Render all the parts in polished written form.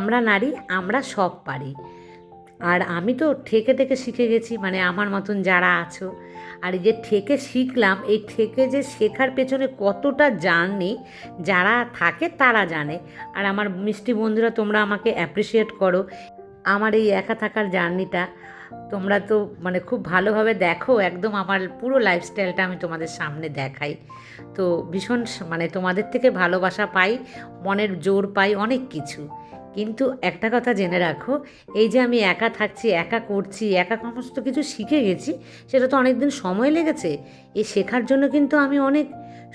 আমরা নারী, আমরা সব পারি। আর আমি তো ঠেকে ঠেকে শিখে গেছি, মানে আমার মতন যারা আছো। আর এই যে ঠেকে শিখলাম, এই ঠেকে যে শেখার পেছনে কতটা জার্নি যারা থাকে তারা জানে। আর আমার মিষ্টি বন্ধুরা, তোমরা আমাকে অ্যাপ্রিসিয়েট করো আমার এই একা থাকার জার্নিটা। তোমরা তো মানে খুব ভালোভাবে দেখো, একদম আমার পুরো লাইফস্টাইলটা আমি তোমাদের সামনে দেখাই। তো ভীষণ মানে তোমাদের থেকে ভালোবাসা পাই, মনের জোর পাই, অনেক কিছু। কিন্তু একটা কথা জেনে রাখো, এই যে আমি একা থাকছি, একা করছি, একা সমস্ত কিছু শিখে গেছি, সেটা তো অনেক দিন সময় লেগেছে। এই শেখার জন্য কিন্তু আমি অনেক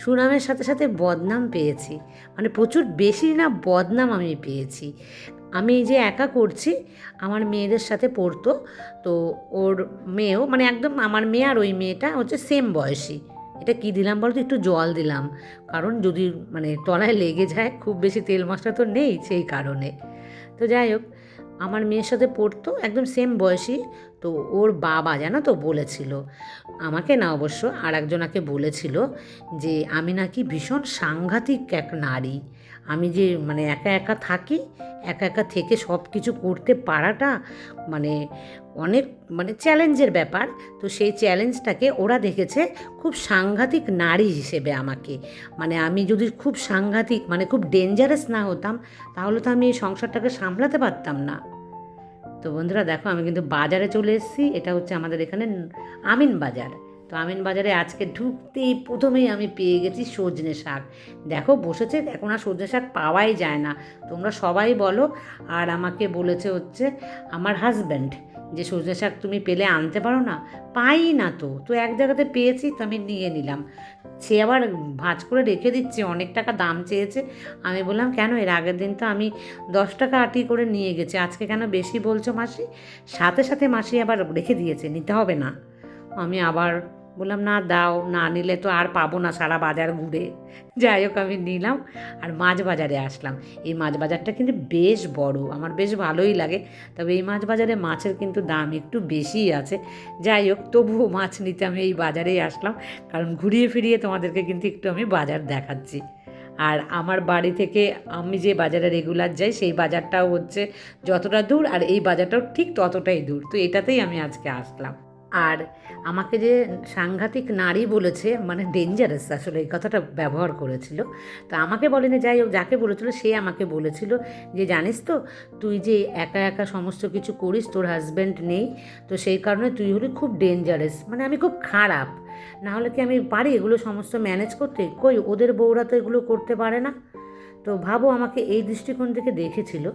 সুনামের সাথে সাথে বদনাম পেয়েছি, মানে প্রচুর বেশি না বদনাম আমি পেয়েছি। আমি এই যে একা করছি, আমার মেয়েদের সাথে পড়তো, তো ওর মেয়েও, মানে একদম আমার মেয়ে আর ওই মেয়েটা হচ্ছে সেম বয়সী। এটা কি দিলাম বলতো, একটু জল দিলাম, কারণ যদি মানে তলায় লেগে যায়, খুব বেশি তেল মশলা তো নেই সেই কারণে। তো যাই হোক, আমার মেয়ের সাথে পড়তো, একদম সেম বয়সী। তো ওর বাবা জানো তো বলেছিল, আমাকে না অবশ্য আর একজনাকে বলেছিল, যে আমি নাকি ভীষণ সাংঘাতিক এক নারী। আমি যে মানে একা একা থাকি, একা একা থেকে সব কিছু করতে পারাটা মানে অনেক মানে চ্যালেঞ্জের ব্যাপার। তো সেই চ্যালেঞ্জটাকে ওরা দেখেছে খুব সাংঘাতিক নারী হিসেবে আমাকে। মানে আমি যদি খুব সাংঘাতিক মানে খুব ডেঞ্জারাস না হতাম, তাহলে তো আমি এই সংসারটাকে সামলাতে পারতাম না। তো বন্ধুরা দেখো, আমি কিন্তু বাজারে চলে এসেছি। এটা হচ্ছে আমাদের এখানে আমিন বাজার। তো আমিন বাজারে আজকে ঢুকতেই প্রথমেই আমি পেয়ে গেছি সজনে শাক। দেখো বসেছে, এখন আর সজনে শাক পাওয়াই যায় না। তোমরা সবাই বলো। আর আমাকে বলেছে হচ্ছে আমার হাজব্যান্ড, যে সজনে শাক তুমি পেলে আনতে পারো না। পাই না তো, তো এক জায়গাতে পেয়েছি, তো আমি নিয়ে নিলাম। সে আবার ভাঁজ করে রেখে দিচ্ছে, অনেক টাকা দাম চেয়েছে। আমি বললাম কেন, এর আগের দিন তো আমি 10 টাকা আটি করে নিয়ে গেছি, আজকে কেন বেশি বলছো মাসি? সাথে সাথে মাসি আবার রেখে দিয়েছে, নিতে হবে না। আমি আবার বললাম না দাও, না নিলে তো আর পাবো না সারা বাজার ঘুরে। যাই হোক, আমি নিলাম আর মাছ বাজারে আসলাম। এই মাছ বাজারটা কিন্তু বেশ বড়, আমার বেশ ভালোই লাগে। তবে এই মাছ বাজারে মাছের কিন্তু দাম একটু বেশিই আছে। যাই হোক, তবুও মাছ নিতে আমি এই বাজারেই আসলাম, কারণ ঘুরিয়ে ফিরিয়ে তোমাদেরকে কিন্তু একটু আমি বাজার দেখাচ্ছি। আর আমার বাড়ি থেকে আমি যে বাজারে রেগুলার যাই, সেই বাজারটাও হচ্ছে যতটা দূর, আর এই বাজারটাও ঠিক ততটাই দূর। তো এটাতেই আমি আজকে আসলাম। আর আমাকে যে সাংঘাতিক নারী বলেছে, মানে ডেঞ্জারাস আসলে এই কথাটা ব্যবহার করেছিল। তো আমাকে বলেনি, যাই হোক, যাকে বলেছিল সে আমাকে বলেছিল যে জানিস তো, তুই যে একা একা সমস্ত কিছু করিস, তোর হাজব্যান্ড নেই, তো সেই কারণে তুই হলি খুব ডেঞ্জারাস, মানে আমি খুব খারাপ। না হলে কি আমি পারি এগুলো সমস্ত ম্যানেজ করতে? কই ওদের বউরা তো এগুলো করতে পারে না। তো ভাবো, আমাকে এই দৃষ্টিকোণ থেকে দেখেছিল।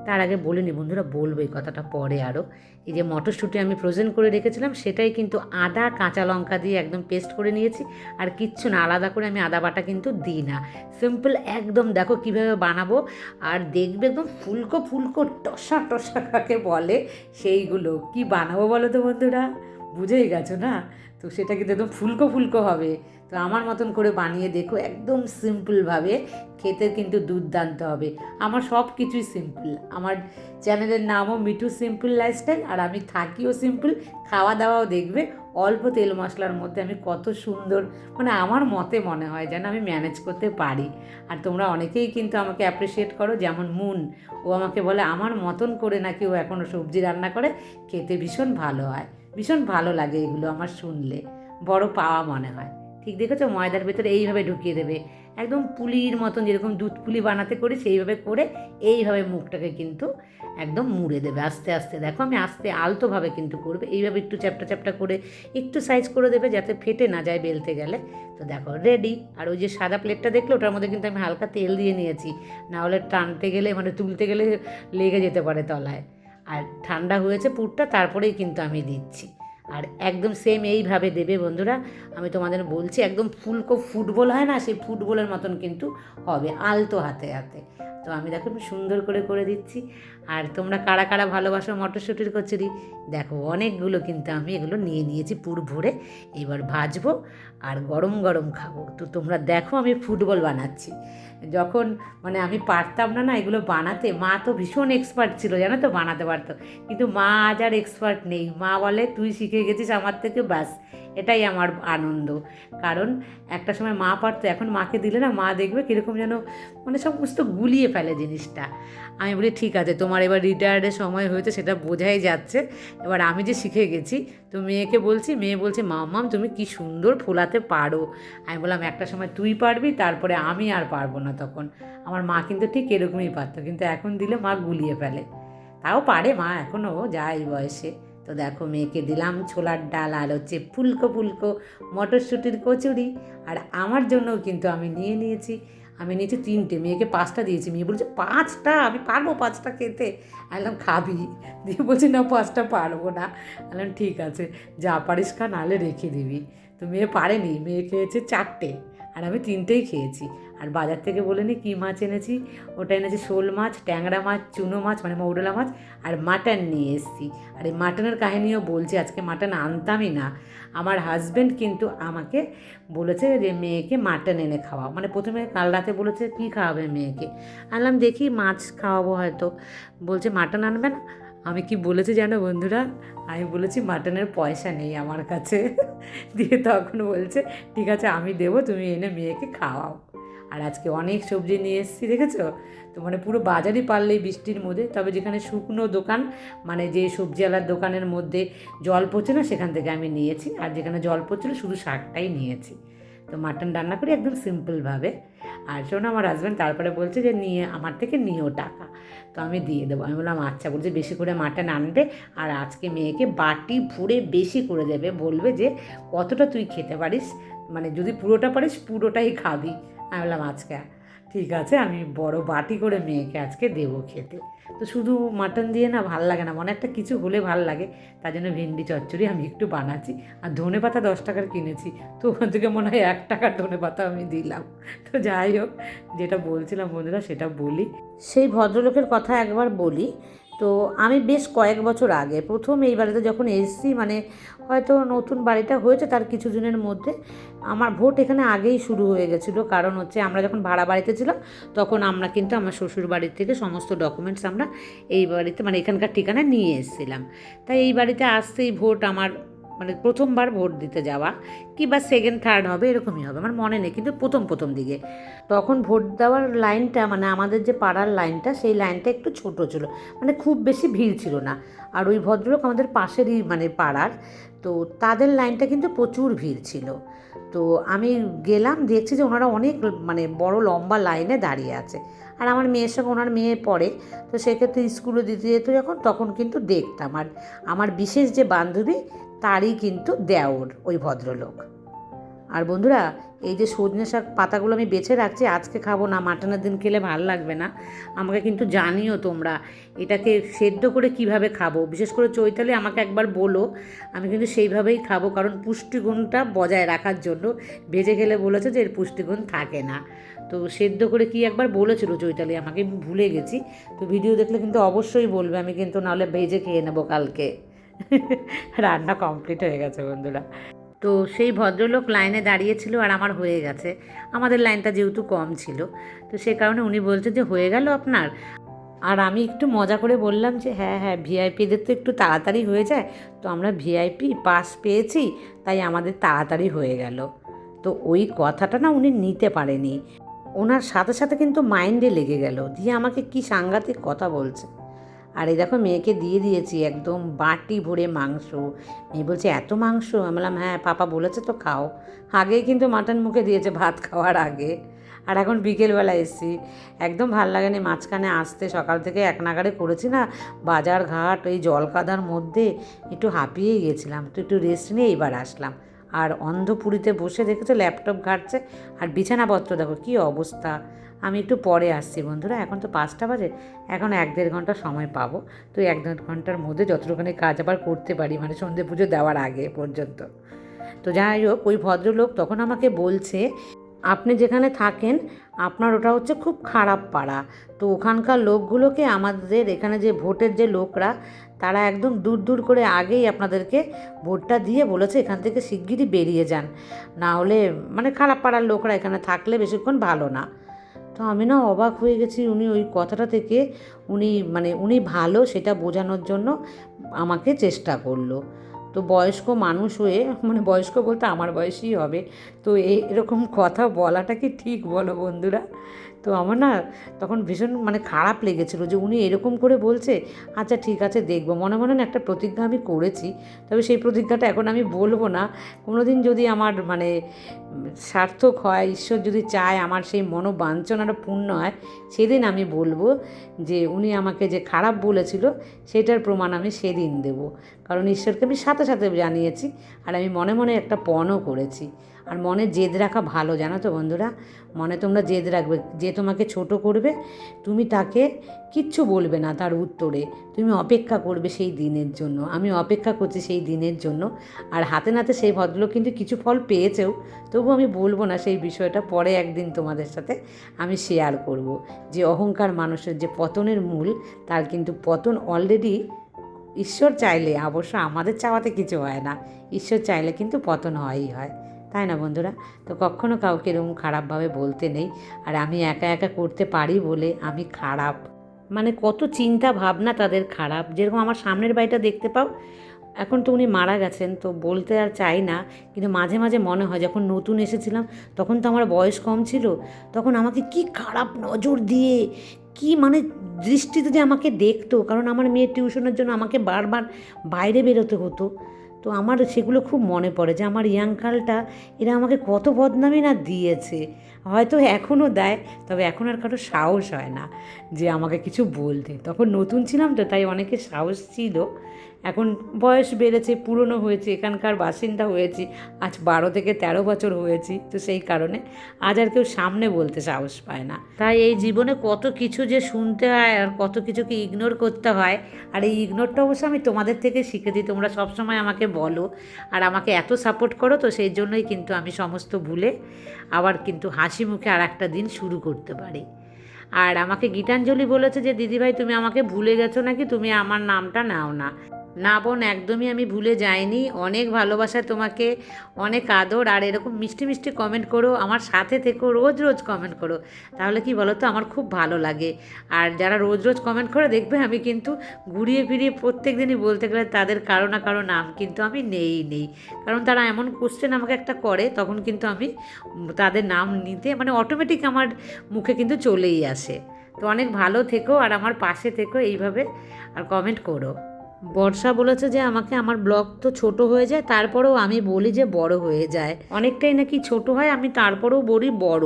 তার আগে বলিনি বন্ধুরা, বলবো এই কথাটা পরে আরও। এই যে মটরশুঁটি আমি ফ্রোজেন করে রেখেছিলাম, সেটাই কিন্তু আদা কাঁচা লঙ্কা দিয়ে একদম পেস্ট করে নিয়েছি। আর কিচ্ছু না, আলাদা করে আমি আদা বাটা কিন্তু দিই না, সিম্পল একদম। দেখো কীভাবে বানাবো, আর দেখবে একদম ফুলকো ফুলকো টসা টসা কাকে বলে, সেইগুলো কি বানাবো বলো তো বন্ধুরা, বুঝেই গেছো না? তো সেটা কিন্তু একদম ফুলকো ফুলকো হবে। তো আমার মতন করে বানিয়ে দেখো, একদম সিম্পলভাবে, খেতে কিন্তু দুর্দান্ত হবে। আমার সব কিছুই সিম্পল। আমার চ্যানেলের নামও মিঠু সিম্পল লাইফস্টাইল, আর আমি থাকিও সিম্পল। খাওয়া দাওয়াও দেখবে অল্প তেল মশলার মধ্যে আমি কত সুন্দর, মানে আমার মতে মনে হয় যেন আমি ম্যানেজ করতে পারি। আর তোমরা অনেকেই কিন্তু আমাকে অ্যাপ্রিসিয়েট করো, যেমন মুন, ও আমাকে বলে আমার মতন করে নাকি ও এখনও সবজি রান্না করে, খেতে ভীষণ ভালো হয়। ভীষণ ভালো লাগে এগুলো আমার শুনলে, বড় পাওয়া মনে হয়। ঠিক দেখেছো, ময়দার ভেতরে এইভাবে ঢুকিয়ে দেবে, একদম পুলির মতন, যেরকম দুধ পুলি বানাতে করি সেইভাবে করে এইভাবে মুখটাকে কিন্তু একদম মুড়ে দেবে আস্তে আস্তে। দেখো আমি আস্তে আলতোভাবে কিন্তু করবে, এইভাবে একটু চ্যাপটা চ্যাপটা করে একটু সাইজ করে দেবে, যাতে ফেটে না যায় বেলতে গেলে। তো দেখো রেডি। আর ওই যে সাদা প্লেটটা দেখলো, ওটার মধ্যে কিন্তু আমি হালকা তেল দিয়ে নিয়েছি, না হলে টানতে গেলে মানে তুলতে গেলে লেগে যেতে পারে তলায়। আর ঠান্ডা হয়েছে পুরটা, তারপরেই কিন্তু আমি দিচ্ছি। আর একদম সেম এইভাবে দেবে বন্ধুরা, আমি তোমাদের বলছি, একদম ফুলকো ফুটবল হয় না, সেই ফুটবলের মতন কিন্তু হবে, আলতো হাতে হাতে। তো আমি দেখো সুন্দর করে করে দিচ্ছি। আর তোমরা কারা কারা ভালোবাসো মটরশুঁটির কচুরি, দেখো অনেকগুলো কিন্তু আমি এগুলো নিয়ে নিয়েছি পুর ভরে। এবার ভাজবো আর গরম গরম খাবো। তো তোমরা দেখো আমি ফুটবল বানাচ্ছি। যখন মানে আমি পারতাম না এগুলো বানাতে, মা তো ভীষণ এক্সপার্ট ছিল জানো তো, বানাতে পারতো। কিন্তু মা আজ আর এক্সপার্ট নেই। মা বলে তুই শিখে গেছিস আমার থেকে, ব্যাস এটাই আমার আনন্দ। কারণ একটা সময় মা পারতো, এখন মাকে দিলে না মা দেখবে কীরকম যেন মানে সমস্ত গুলিয়ে ফেলে জিনিসটা। আমি বলি ঠিক আছে, তোমার এবার রিটায়ার্ডের সময় হয়েছে সেটা বোঝাই যাচ্ছে, এবার আমি যে শিখে গেছি। তো মেয়েকে বলছি, মেয়ে বলছে মাম্মাম তুমি কি সুন্দর ফোলাতে পারো। আমি বললাম একটা সময় তুই পারবি, তারপরে আমি আর পারবো না তখন। আমার মা কিন্তু ঠিক এরকমই পারতো, কিন্তু এখন দিলে মা গুলিয়ে ফেলে। তাও পারে মা এখনও, যায় বয়সে। তো দেখো মেয়েকে দিলাম ছোলার ডাল আর হচ্ছে ফুলকো ফুলকো মটরশুঁটির কচুরি। আর আমার জন্যও কিন্তু আমি নিয়েছি, আমি নিয়েছি 3টে, মেয়েকে 5টা দিয়েছি। মেয়ে বলছে 5টা আমি পারবো 5টা খেতে? বললাম খাবি? দিয়ে বলছি না 5টা পারবো না। বললাম ঠিক আছে, যা পারিস খা, নাহলে রেখে দিবি। তো মেয়ে পারেনি, মেয়ে খেয়েছে 4টে আর আমি 3টেই খেয়েছি। আর বাজার থেকে বলে নি কী মাছ এনেছি, ওটা এনেছি শোল মাছ, ট্যাংরা মাছ, চুনো মাছ মানে মৌরলা মাছ, আর মাটন নিয়ে এসেছি। আর এই মাটনের কাহিনিও বলছি, আজকে মাটন আনতামই না। আমার হাজব্যান্ড কিন্তু আমাকে বলেছে যে মেয়েকে মাটন এনে খাওয়াও, মানে প্রথমে কাল রাতে বলেছে কী খাওয়াবে মেয়েকে। আনলাম দেখি মাছ খাওয়াবো হয়তো, বলছে মাটন আনবে না। আমি কি বলেছি জানো বন্ধুরা, আমি বলেছি মাটনের পয়সা নেই আমার কাছে। দিয়ে তখন বলছে ঠিক আছে আমি দেবো, তুমি এনে মেয়েকে খাওয়াও। আর আজকে অনেক সবজি নিয়ে এসেছি, দেখেছো তো, মানে পুরো বাজারই পারলেই বৃষ্টির মধ্যে। তবে যেখানে শুকনো দোকান, মানে যে সবজিওয়ালার দোকানের মধ্যে জল পড়ছে না সেখান থেকে আমি নিয়েছি, আর যেখানে জল পড়ছিল শুধু শাকটাই নিয়েছি। তো মাটন রান্না করি একদম সিম্পলভাবে। আর শোনো আমার হাজব্যান্ড তারপরে বলছে যে নিয়ে আমার থেকে নিও টাকা, তো আমি দিয়ে দেবো। আমি বললাম আচ্ছা, বলছে বেশি করে মাটন আনবে, আর আজকে মেয়েকে বাটি ভরে বেশি করে দেবে, বলবে যে কতটা তুই খেতে পারিস, মানে যদি পুরোটা পারিস পুরোটাই খাবি। আমি বললাম আজকে ঠিক আছে, আমি বড় বাটি করে মেয়েকে আজকে দেবো খেতে। তো শুধু মাটন দিয়ে না ভাল লাগে না, মনে একটা কিছু হলে ভাল লাগে। তার জন্য ভেন্ডি চচ্চড়ি আমি একটু বানাচ্ছি। আর ধনেপাতা 10 টাকার কিনেছি, তো ওখান থেকে মনে হয় 1 টাকার ধনেপাতা আমি দিলাম। তো যাই হোক, যেটা বলছিলাম বন্ধুরা সেটা বলি। সেই ভদ্রলোকের কথা একবার বলি। তো আমি বেশ কয়েক বছর আগে প্রথম এই বাড়িতে যখন এসেছি, মানে হয়তো নতুন বাড়িটা হয়েছে তার কিছুদিনের মধ্যে, আমার ভোট এখানে আগেই শুরু হয়ে গেছিলো। কারণ হচ্ছে আমরা যখন ভাড়া বাড়িতে ছিলাম তখন আমরা কিন্তু আমার শ্বশুর বাড়ির থেকে সমস্ত ডকুমেন্টস আমরা এই বাড়িতে মানে এখানকার ঠিকানায় নিয়ে এসেছিলাম। তাই এই বাড়িতে আসতেই ভোট আমার, মানে প্রথমবার ভোট দিতে যাওয়া, কি বা সেকেন্ড থার্ড হবে এরকমই হবে আমার মনে নেই, কিন্তু প্রথম দিকে তখন ভোট দেওয়ার লাইনটা, মানে আমাদের যে পাড়ার লাইনটা সেই লাইনটা একটু ছোট ছিল, মানে খুব বেশি ভিড় ছিল না। আর ওই ভদ্রলোক আমাদের পাশেরই মানে পাড়ার, তো তাদের লাইনটা কিন্তু প্রচুর ভিড় ছিল। তো আমি গেলাম, দেখছি যে ওনারা অনেক মানে বড় লম্বা লাইনে দাঁড়িয়ে আছে। আর আমার মেয়ের সঙ্গে ওনার মেয়ে পড়ে, তো সেক্ষেত্রে স্কুলে দিতে যেত যখন তখন কিন্তু দেখতাম। আর আমার বিশেষ যে বান্ধবী তারই কিন্তু দেওর ওই ভদ্রলোক। আর বন্ধুরা এই যে সজনে শাক পাতাগুলো আমি বেছে রাখছি, আজকে খাবো না, মাটনের দিন খেলে ভাল লাগবে না। আমাকে কিন্তু জানিও তোমরা এটাকে সেদ্ধ করে কিভাবে খাবো, বিশেষ করে চৈতালি আমাকে একবার বলো, আমি কিন্তু সেইভাবেই খাবো, কারণ পুষ্টিগুণটা বজায় রাখার জন্য। ভেজে খেলে বলেছে যে এর পুষ্টিগুণ থাকে না, তো সেদ্ধ করে কি একবার বলেছিল চৈতালি আমাকে, ভুলে গেছি। তো ভিডিও দেখলে কিন্তু অবশ্যই বলবে, আমি কিন্তু নাহলে ভেজে খেয়ে নেবো কালকে। রান্না কমপ্লিট হয়ে গেছে বন্ধুরা। তো সেই ভদ্রলোক লাইনে দাঁড়িয়েছিল আর আমার হয়ে গেছে, আমাদের লাইনটা যেহেতু কম ছিল, তো সে কারণে উনি বলছেন যে হয়ে গেল আপনার। আর আমি একটু মজা করে বললাম যে হ্যাঁ ভিআইপিদের তো একটু তাড়াতাড়ি হয়ে যায়, তো আমরা ভিআইপি পাস পেয়েছি তাই আমাদের তাড়াতাড়ি হয়ে গেল। তো ওই কথাটা না উনি নিতে পারেনি, ওনার সাথে সাথে কিন্তু মাইন্ডে লেগে গেল, দিয়ে আমাকে কি সাংঘাতিক কথা বলছে। আর এই দেখো মেয়েকে দিয়ে দিয়েছি একদম বাটি ভরে মাংস। মেয়ে বলছে এত মাংস? আমি বললাম হ্যাঁ পাপা বলেছে তো খাও। আগেই কিন্তু মাটন মুখে দিয়েছে ভাত খাওয়ার আগে। আর এখন বিকেলবেলা এসেছি, একদম ভাল লাগেনি মাঝখানে আসতে, সকাল থেকে এক নাগাড়ে করেছি না বাজার ঘাট, ওই জলকাদার মধ্যে একটু হাঁপিয়ে গেছিলাম, তো একটু রেস্ট নিয়ে এইবার আসলাম। আর অন্ধপুরীতে বসে দেখেছো ল্যাপটপ ঘাটছে, আর বিছানাপত্র দেখো কী অবস্থা। আমি একটু পরে আসছি বন্ধুরা, এখন তো 5টা বাজে, এখন 1-1.5 ঘন্টা সময় পাবো। তো 1-1.5 ঘন্টার মধ্যে যতটুখানি কাজ আবার করতে পারি, মানে সন্ধে পুজো দেওয়ার আগে পর্যন্ত। তো যাই হোক, ওই ভদ্রলোক তখন আমাকে বলছে আপনি যেখানে থাকেন আপনার ওটা হচ্ছে খুব খারাপ পাড়া, তো ওখানকার লোকগুলোকে আমাদের এখানে যে ভোটের যে লোকরা তারা একদম দূর করে আগেই আপনাদেরকে ভোটটা দিয়ে বলেছে এখান থেকে শিগগিরই বেরিয়ে যান, না হলে মানে খারাপ পাড়ার লোকরা এখানে থাকলে বেশিক্ষণ ভালো না। তো আমি না অবাক হয়ে গেছি, উনি ওই কথাটা থেকে উনি ভালো সেটা বোঝানোর জন্য আমাকে চেষ্টা করলো। তো বয়স্ক মানুষ হয়ে, মানে বয়স্ক বলতে আমার বয়সই হবে, তো এরকম কথা বলাটা কি ঠিক বলো বন্ধুরা? তো আমার না তখন ভীষণ মানে খারাপ লেগেছিলো যে উনি এরকম করে বলছে। আচ্ছা ঠিক আছে, দেখবো, মনে মনে না একটা প্রতিজ্ঞা আমি করেছি। তবে সেই প্রতিজ্ঞাটা এখন আমি বলবো না। কোনো দিন যদি আমার মানে সার্থক হয়, ঈশ্বর যদি চায় আমার সেই মনোবাঞ্ছনাটা পূর্ণ হয়, সেদিন আমি বলবো যে উনি আমাকে যে খারাপ বলেছিল সেটার প্রমাণ আমি সেদিন দেব। কারণ ঈশ্বরকে আমি সাথে সাথে জানিয়েছি, আর আমি মনে মনে একটা পণও করেছি। আর মনে জেদ রাখা ভালো, জানো তো বন্ধুরা? মনে তোমরা জেদ রাখবে, যে তোমাকে ছোট করবে তুমি তাকে কিচ্ছু বলবে না তার উত্তরে, তুমি অপেক্ষা করবে সেই দিনের জন্য। আমি অপেক্ষা করছি সেই দিনের জন্য। আর হাতে নাতে সেই ভদ্রলোক কিন্তু কিছু ফল পেয়েছেও, তবু আমি বলবো না সেই বিষয়টা, পরে একদিন তোমাদের সাথে আমি শেয়ার করব যে অহংকার মানুষের যে পতনের মূল, তার কিন্তু পতন অলরেডি ঈশ্বর চাইলে, অবশ্য আমাদের চাওয়াতে কিছু হয় না, ঈশ্বর চাইলে কিন্তু পতন হয়ই হয়, তাই না বন্ধুরা? তো কখনো কাউকে এরকম খারাপভাবে বলতে নেই। আর আমি একা একা করতে পারি বলে আমি খারাপ, মানে কত চিন্তা ভাবনা তাদের খারাপ। যেরকম আমার সামনের বাড়িটা দেখতে পাও, এখন তো উনি মারা গেছেন, তো বলতে আর চাই না, কিন্তু মাঝে মাঝে মনে হয় যখন নতুন এসেছিলাম তখন তো আমার বয়স কম ছিল, তখন আমাকে কি খারাপ নজর দিয়ে, কি মানে দৃষ্টিতে যে আমাকে দেখতো, কারণ আমার মেয়ের টিউশনের জন্য আমাকে বারবার বাইরে বেরোতে হতো। তো আমার সেগুলো খুব মনে পড়ে যে আমার ইয়াংকালটা এরা আমাকে কত বদনামই না দিয়েছে। হয়তো এখনও দেয়, তবে এখন আর কারো সাহস হয় না যে আমাকে কিছু বলতে। তখন নতুন ছিলাম তো, তাই অনেকের সাহস ছিল। এখন বয়স বেড়েছে, পুরনো হয়েছে, এখানকার বাসিন্দা হয়েছি, আজ 12 থেকে 13 বছর হয়েছি, তো সেই কারণে আজ আর কেউ সামনে বলতে সাহস পায় না। তাই এই জীবনে কত কিছু যে শুনতে হয় আর কত কিছুকে ইগনোর করতে হয়, আর এই ইগনোরটা অবশ্য আমি তোমাদের থেকে শিখেছি। তোমরা সবসময় আমাকে বলো আর আমাকে এত সাপোর্ট করো, তো সেই জন্যই কিন্তু আমি সমস্ত ভুলে আবার কিন্তু হাসি মুখে আর একটা দিন শুরু করতে পারি। আর আমাকে গীতাঞ্জলি বলেছে যে দিদিভাই তুমি আমাকে ভুলে গেছো নাকি, তুমি আমার নামটা নাও না। না বোন, একদমই আমি ভুলে যাইনি। অনেক ভালোবাসা তোমাকে, অনেক আদর, আর এরকম মিষ্টি মিষ্টি কমেন্ট করো, আমার সাথে থেকো, রোজ রোজ কমেন্ট করো, তাহলে কি বলো তো আমার খুব ভালো লাগে। আর যারা রোজ রোজ কমেন্ট করে দেখবে আমি কিন্তু ঘুরিয়ে ফিরিয়ে প্রত্যেক দিনই বলতে গেলে তাদের কারো না কারো নাম কিন্তু আমি নেই, কারণ তারা এমন কোশ্চেন আমাকে একটা করে, তখন কিন্তু আমি তাদের নাম নিতে মানে অটোমেটিক আমার মুখে কিন্তু চলেই আসে। তো অনেক ভালো থেকো আর আমার পাশে থেকো এইভাবে, আর কমেন্ট করো। বর্ষা বলেছে যে আমাকে আমার ব্লগ তো ছোট হয়ে যায়, তারপরেও আমি বলি যে বড় হয়ে যায়, অনেকটাই নাকি ছোট হয়, আমি তারপরেও বলি বড়।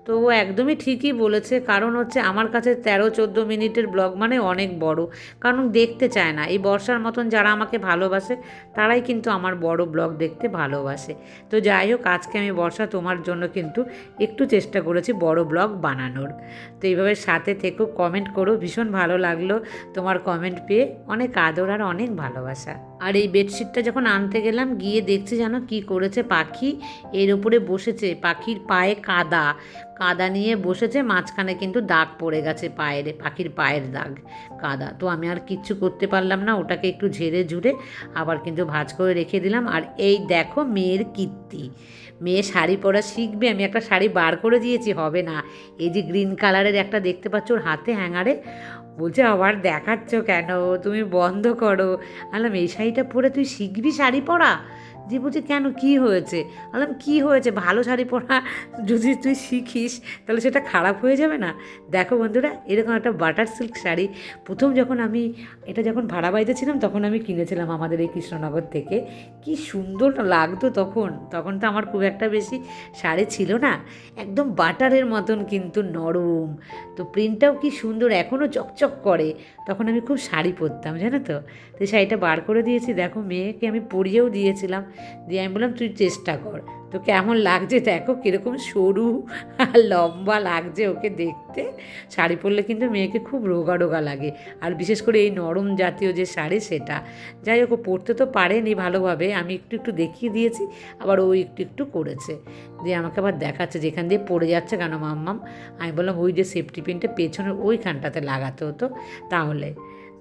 তো ও একদমই ঠিকই বলেছে, কারণ হচ্ছে আমার কাছে 13-14 মিনিটের ব্লগ মানে অনেক বড়, কারণ দেখতে চায় না। এই বর্ষার মতন যারা আমাকে ভালোবাসে তারাই কিন্তু আমার বড় ব্লগ দেখতে ভালোবাসে। তো যাই হোক, আজকে আমি বর্ষা তোমার জন্য কিন্তু একটু চেষ্টা করেছি বড় ব্লগ বানানোর। তো এইভাবে সাথে থেকো, কমেন্ট করো, ভীষণ ভালো লাগলো তোমার কমেন্ট পেয়ে, অনেক আদর আর অনেক ভালোবাসা। আর এই বেডশিটটা যখন আনতে গেলাম, গিয়ে দেখছি জানো কি করেছে পাখি, এর উপরে বসেছে, পাখির পায়ে কাদা, কাদা নিয়ে বসেছে, মাঝখানে কিন্তু দাগ পড়ে গেছে পায়ের, পাখির পায়ের দাগ কাদা। তো আমি আর কিচ্ছু করতে পারলাম না, ওটাকে একটু ঝেড়ে ঝুড়ে আবার কিন্তু ভাঁজ করে রেখে দিলাম। আর এই দেখো মেয়ের কীর্তি, মেয়ে শাড়ি পরা শিখবে, আমি একটা শাড়ি বার করে দিয়েছি, হবে না। এই যে গ্রিন কালারের একটা দেখতে পাচ্ছ ওর হাতে হ্যাঙ্গারে, বলছে আবার দেখাচ্ছ কেন, তুমি বন্ধ করো। আলাম এই শাড়িটা পরে তুই শিখবি শাড়ি পরা? যে বলছে কেন, কী হয়েছে? আলাম কী হয়েছে, ভালো শাড়ি পরা যদি তুই শিখিস তাহলে সেটা খারাপ হয়ে যাবে না? দেখো বন্ধুরা, এরকম একটা বাটার সিল্ক শাড়ি, প্রথম যখন আমি এটা যখন ভাড়া বাড়িতে ছিলাম তখন আমি কিনেছিলাম আমাদের এই কৃষ্ণনগর থেকে। কি সুন্দর লাগতো তখন, তখন তো আমার খুব একটা বেশি শাড়ি ছিল না, একদম বাটারের মতন কিন্তু নরম, তো প্রিন্টটাও কি সুন্দর, এখনও চকচক করে। তখন আমি খুব শাড়ি পরতাম, জানো তো। তো শাড়িটা বার করে দিয়েছি, দেখো মেয়েকে আমি পরিয়েও দিয়েছিলাম, দিয়ে আমি বললাম তুই চেষ্টা কর, তো কেমন লাগছে দেখো, কীরকম সরু আর লম্বা লাগছে ওকে দেখতে। শাড়ি পরলে কিন্তু মেয়েকে খুব রোগা রোগা লাগে, আর বিশেষ করে এই নরম জাতীয় যে শাড়ি সেটা। যাই হোক, ও পরতে তো পারেনি ভালোভাবে, আমি একটু একটু দেখিয়ে দিয়েছি, আবার ও একটু একটু করেছে, দিয়ে আমাকে আবার দেখাচ্ছে যেখান দিয়ে পড়ে যাচ্ছে কেন মাম্মাম। আমি বললাম ওই যে সেফটি পিনটা পেছনের ওইখানটাতে লাগাতে হতো তাহলে।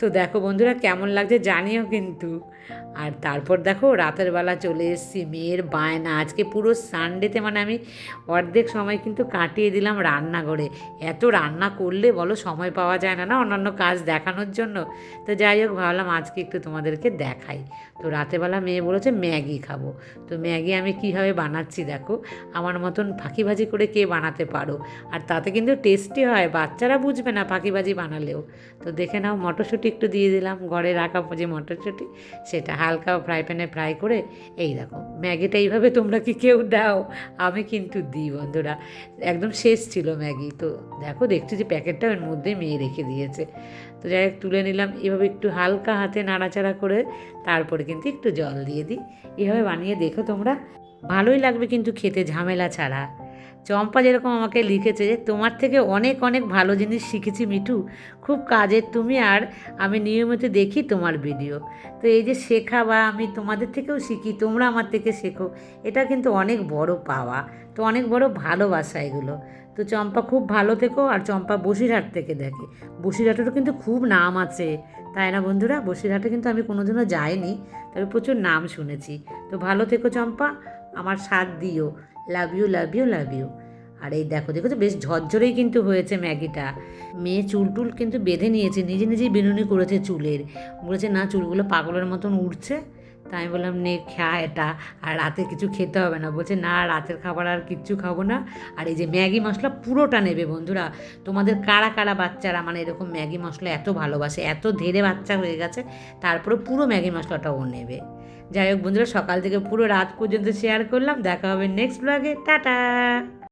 তো দেখো বন্ধুরা কেমন লাগছে জানিও কিন্তু। আর তারপর দেখো রাতের বেলা চলে এসেছি, মেয়ের বায়না আজকে পুরো সানডেতে মানে আমি অর্ধেক সময় কিন্তু কাটিয়ে দিলাম রান্নাঘরে। এত রান্না করলে বলো সময় পাওয়া যায় না, না অন্যান্য কাজ দেখানোর জন্য। তো যাই হোক ভাবলাম আজকে একটু তোমাদেরকে দেখাই। তো রাতেরবেলা মেয়ে বলেছে ম্যাগি খাবো, তো ম্যাগি আমি কীভাবে বানাচ্ছি দেখো। আমার মতন ফাঁকিবাজি করে কে বানাতে পারো, আর তাতে কিন্তু টেস্টি হয়, বাচ্চারা বুঝবে না ফাঁকিবাজি বানালেও। তো দেখে নাও, মটরশুঁটি একটু দিয়ে দিলাম, ঘরে রাখা যে মটরশুঁটি সেটা হালকা ফ্রাই প্যানে ফ্রাই করে। এই দেখো ম্যাগিটা এইভাবে তোমরা কি কেউ দাও? আমি কিন্তু দিই বন্ধুরা। একদম শেষ ছিল ম্যাগি, তো দেখো দেখছি যে প্যাকেটটা ওর মধ্যে মেয়ে রেখে দিয়েছে। তো যাই হোক তুলে নিলাম, এভাবে একটু হালকা হাতে নাড়াচাড়া করে তারপরে কিন্তু একটু জল দিয়ে দিই। এভাবে বানিয়ে দেখো তোমরা, ভালোই লাগবে কিন্তু খেতে, ঝামেলা ছাড়া। চম্পা যেরকম আমাকে লিখেছে যে তোমার থেকে অনেক অনেক ভালো জিনিস শিখেছি মিঠু, খুব কাজের তুমি, আর আমি নিয়মিত দেখি তোমার ভিডিও। তো এই যে শেখা, বা আমি তোমাদের থেকেও শিখি, তোমরা আমার থেকে শেখো, এটা কিন্তু অনেক বড় পাওয়া, তো অনেক বড় ভালোবাসা এগুলো। তো চম্পা খুব ভালো থেকো। আর চম্পা বসিরহাট থেকে দেখে, বসিরহাটেরও কিন্তু খুব নাম আছে, তাই না বন্ধুরা? বসিরহাটে কিন্তু আমি কোনোদিনও যাইনি, তবে প্রচুর নাম শুনেছি। তো ভালো থেকো চম্পা, আমার সাথ দিও। Love you, love you, love you. আর এই দেখো দেখো তো বেশ ঝরঝরেই কিন্তু হয়েছে ম্যাগিটা। মেয়ে চুল টুল কিন্তু বেঁধে নিয়েছে, নিজে নিজেই বিনুনি করেছে চুলের, বলেছে না চুলগুলো পাগলের মতন উঠছে। তাই আমি বললাম নে খা এটা, আর রাতে কিছু খেতে হবে না। বলছে না রাতের খাবার আর কিচ্ছু খাবো না। আর এই যে ম্যাগি মশলা পুরোটা নেবে বন্ধুরা। তোমাদের কারা কারা বাচ্চারা মানে এরকম ম্যাগি মশলা এত ভালোবাসে, এত ধেরে বাচ্চা হয়ে গেছে, তারপরে পুরো ম্যাগি মশলাটা ও নেবে। যাই হোক বন্ধুরা, সকাল থেকে পুরো রাত পর্যন্ত শেয়ার করলাম। দেখা হবে নেক্সট ব্লগে, টাটা।